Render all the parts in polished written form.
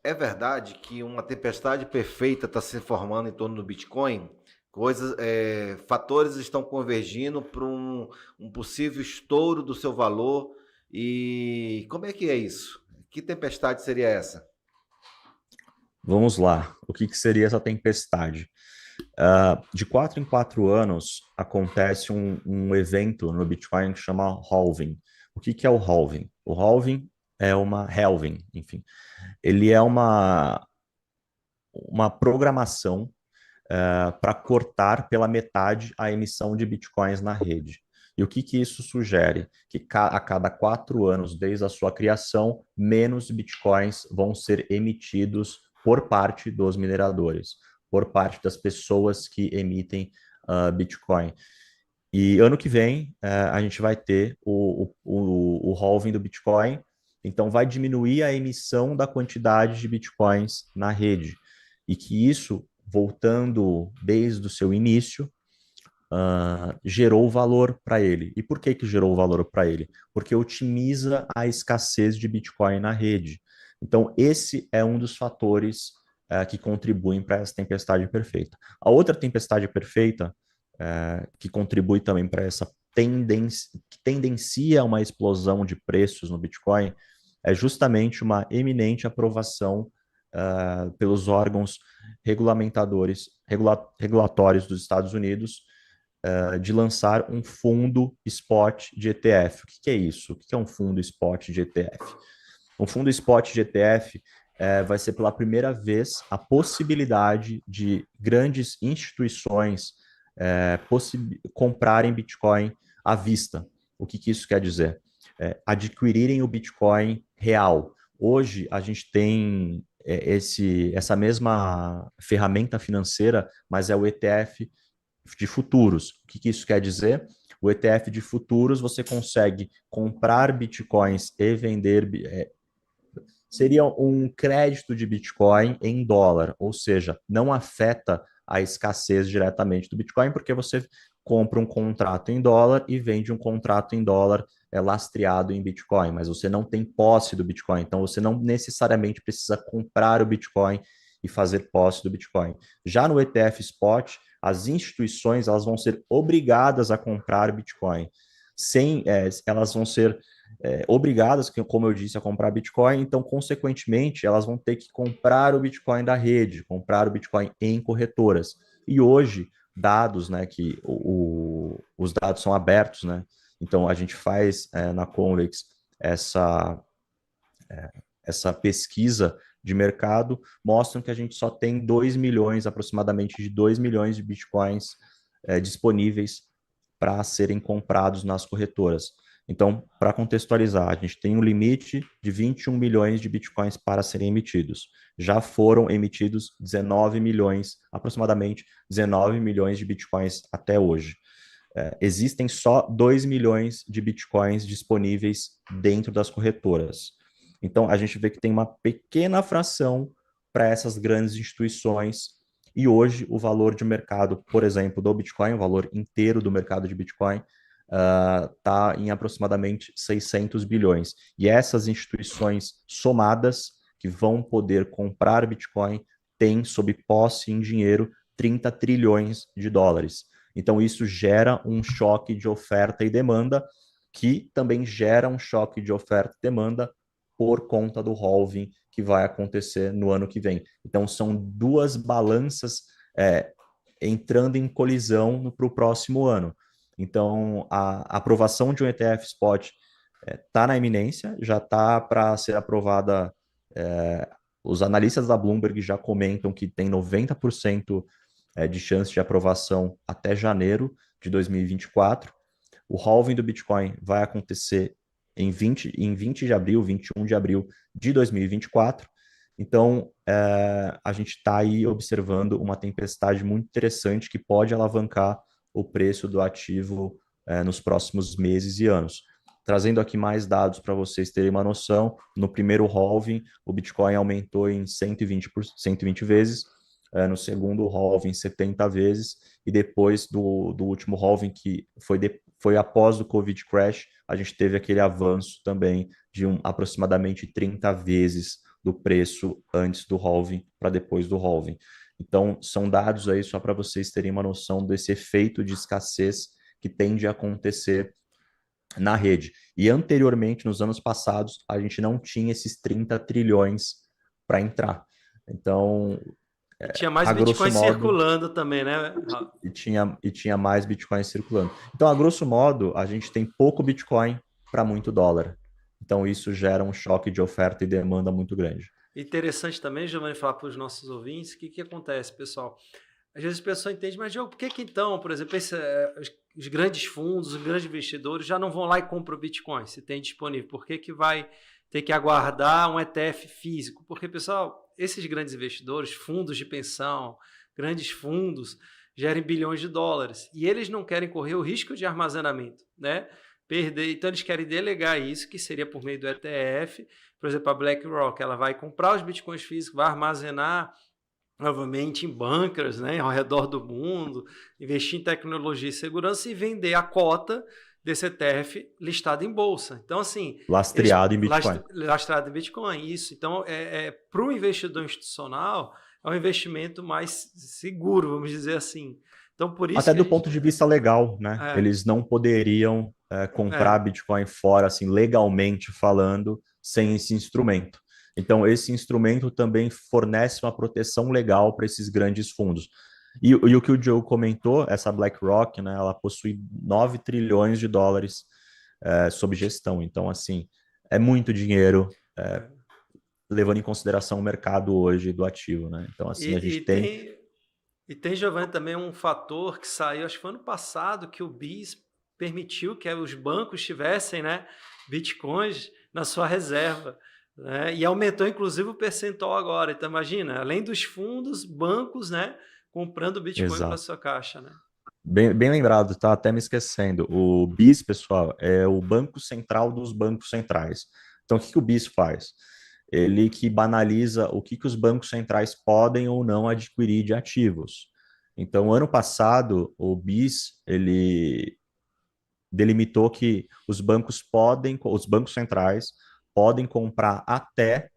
É verdade que uma tempestade perfeita está se formando em torno do Bitcoin? Fatores estão convergindo para um possível estouro do seu valor. E como é que é isso? Que tempestade seria essa? Vamos lá. O que que seria essa tempestade? De 4 em 4 anos acontece um evento no Bitcoin que chama halving. O que que é o halving? O halving é uma halving, enfim. Ele é uma programação para cortar pela metade a emissão de bitcoins na rede. E o que que isso sugere? Que a cada 4 anos, desde a sua criação, menos bitcoins vão ser emitidos por parte dos mineradores, por parte das pessoas que emitem Bitcoin. E ano que vem, a gente vai ter o halving do Bitcoin, então vai diminuir a emissão da quantidade de Bitcoins na rede. E que isso, voltando desde o seu início, gerou valor para ele. E por que que gerou valor para ele? Porque otimiza a escassez de Bitcoin na rede. Então, esse é um dos fatores que contribuem para essa tempestade perfeita. A outra tempestade perfeita, que contribui também para essa tendência, que tendencia a uma explosão de preços no Bitcoin, é justamente uma eminente aprovação pelos órgãos regulatórios dos Estados Unidos de lançar um fundo spot de ETF. O que que é isso? O que que é um fundo spot de ETF? Um fundo spot de ETF vai ser pela primeira vez a possibilidade de grandes instituições comprarem Bitcoin à vista. O que que isso quer dizer? Adquirirem o Bitcoin real. Hoje a gente tem essa mesma ferramenta financeira, mas é o ETF de futuros. O que que isso quer dizer? O ETF de futuros você consegue comprar bitcoins e vender. Seria um crédito de Bitcoin em dólar, ou seja, não afeta a escassez diretamente do Bitcoin, porque você compra um contrato em dólar e vende um contrato em dólar lastreado em Bitcoin, mas você não tem posse do Bitcoin, então você não necessariamente precisa comprar o Bitcoin e fazer posse do Bitcoin. Já no ETF Spot, as instituições elas vão ser obrigadas a comprar Bitcoin. Elas vão ser obrigadas, como eu disse, a comprar Bitcoin, então, consequentemente, elas vão ter que comprar o Bitcoin da rede, comprar o Bitcoin em corretoras. E hoje, dados, né, os dados são abertos, né? Então, a gente faz na Convex essa, essa pesquisa de mercado, mostram que a gente só tem 2 milhões, aproximadamente de 2 milhões de Bitcoins disponíveis para serem comprados nas corretoras. Então, para contextualizar, a gente tem um limite de 21 milhões de bitcoins para serem emitidos. Já foram emitidos 19 milhões, aproximadamente 19 milhões de bitcoins até hoje. Existem só 2 milhões de bitcoins disponíveis dentro das corretoras. Então, a gente vê que tem uma pequena fração para essas grandes instituições. E hoje, o valor de mercado, por exemplo, do Bitcoin, o valor inteiro do mercado de Bitcoin, está em aproximadamente 600 bilhões. E essas instituições somadas, que vão poder comprar Bitcoin, têm sob posse em dinheiro 30 trilhões de dólares. Então, isso gera um choque de oferta e demanda, que também gera um choque de oferta e demanda por conta do halving que vai acontecer no ano que vem. Então, são duas balanças entrando em colisão para o próximo ano. Então, a aprovação de um ETF Spot está na iminência, já está para ser aprovada. Os analistas da Bloomberg já comentam que tem 90% de chance de aprovação até janeiro de 2024. O halving do Bitcoin vai acontecer em 20 de abril, 21 de abril de 2024. Então, a gente está aí observando uma tempestade muito interessante que pode alavancar o preço do ativo nos próximos meses e anos. Trazendo aqui mais dados para vocês terem uma noção, no primeiro halving, o Bitcoin aumentou em 120 vezes, no segundo halving 70 vezes, e depois do último halving, que foi após o Covid Crash, a gente teve aquele avanço também de aproximadamente 30 vezes do preço antes do halving para depois do halving. Então, são dados aí só para vocês terem uma noção desse efeito de escassez que tende a acontecer na rede. E anteriormente, nos anos passados, a gente não tinha esses 30 trilhões para entrar. Então, E tinha mais a grosso Bitcoin modo, circulando também, né? e tinha mais Bitcoin circulando. Então, a grosso modo, a gente tem pouco Bitcoin para muito dólar. Então, isso gera um choque de oferta e demanda muito grande. Interessante também, Giovanni, falar para os nossos ouvintes o que acontece, pessoal. Às vezes a pessoa entende, mas Diogo, por que então, por exemplo, os grandes fundos, os grandes investidores já não vão lá e compram o Bitcoin, se tem disponível? Por que vai ter que aguardar um ETF físico? Porque, pessoal, esses grandes investidores, fundos de pensão, grandes fundos, gerem bilhões de dólares e eles não querem correr o risco de armazenamento, né? Perder, então eles querem delegar isso, que seria por meio do ETF. Por exemplo, a BlackRock, ela vai comprar os bitcoins físicos, vai armazenar novamente em bunkers, né, ao redor do mundo, investir em tecnologia e segurança e vender a cota desse ETF listado em bolsa. Então, assim... Lastreado em Bitcoin. Lastreado em Bitcoin, isso. Então, para o investidor institucional, é um investimento mais seguro, vamos dizer assim. Então, por isso até do ponto de vista legal, né? Eles não poderiam comprar Bitcoin fora, assim, legalmente falando, sem esse instrumento. Então, esse instrumento também fornece uma proteção legal para esses grandes fundos. E o que o Joe comentou, essa BlackRock, né, ela possui 9 trilhões de dólares sob gestão. Então, assim, é muito dinheiro, levando em consideração o mercado hoje do ativo, né? Então, assim, a gente tem... E tem, Giovanni, também um fator que saiu, acho que foi ano passado, que o BIS permitiu que os bancos tivessem, né, bitcoins na sua reserva, né, e aumentou, inclusive, o percentual agora. Então, imagina, além dos fundos, bancos, né, comprando bitcoin para sua caixa. Né? Bem lembrado, tá até me esquecendo. O BIS, pessoal, é o Banco Central dos Bancos Centrais. Então, o que o BIS faz? Ele que banaliza o que os bancos centrais podem ou não adquirir de ativos. Então, ano passado, o BIS, ele delimitou que os bancos centrais podem comprar até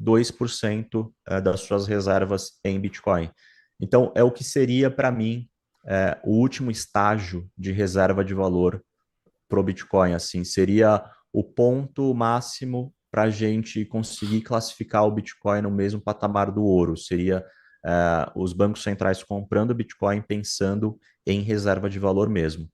2% das suas reservas em Bitcoin. Então, é o que seria, para mim, o último estágio de reserva de valor para o Bitcoin. Assim, seria o ponto máximo para a gente conseguir classificar o Bitcoin no mesmo patamar do ouro. Seria os bancos centrais comprando Bitcoin pensando em reserva de valor mesmo.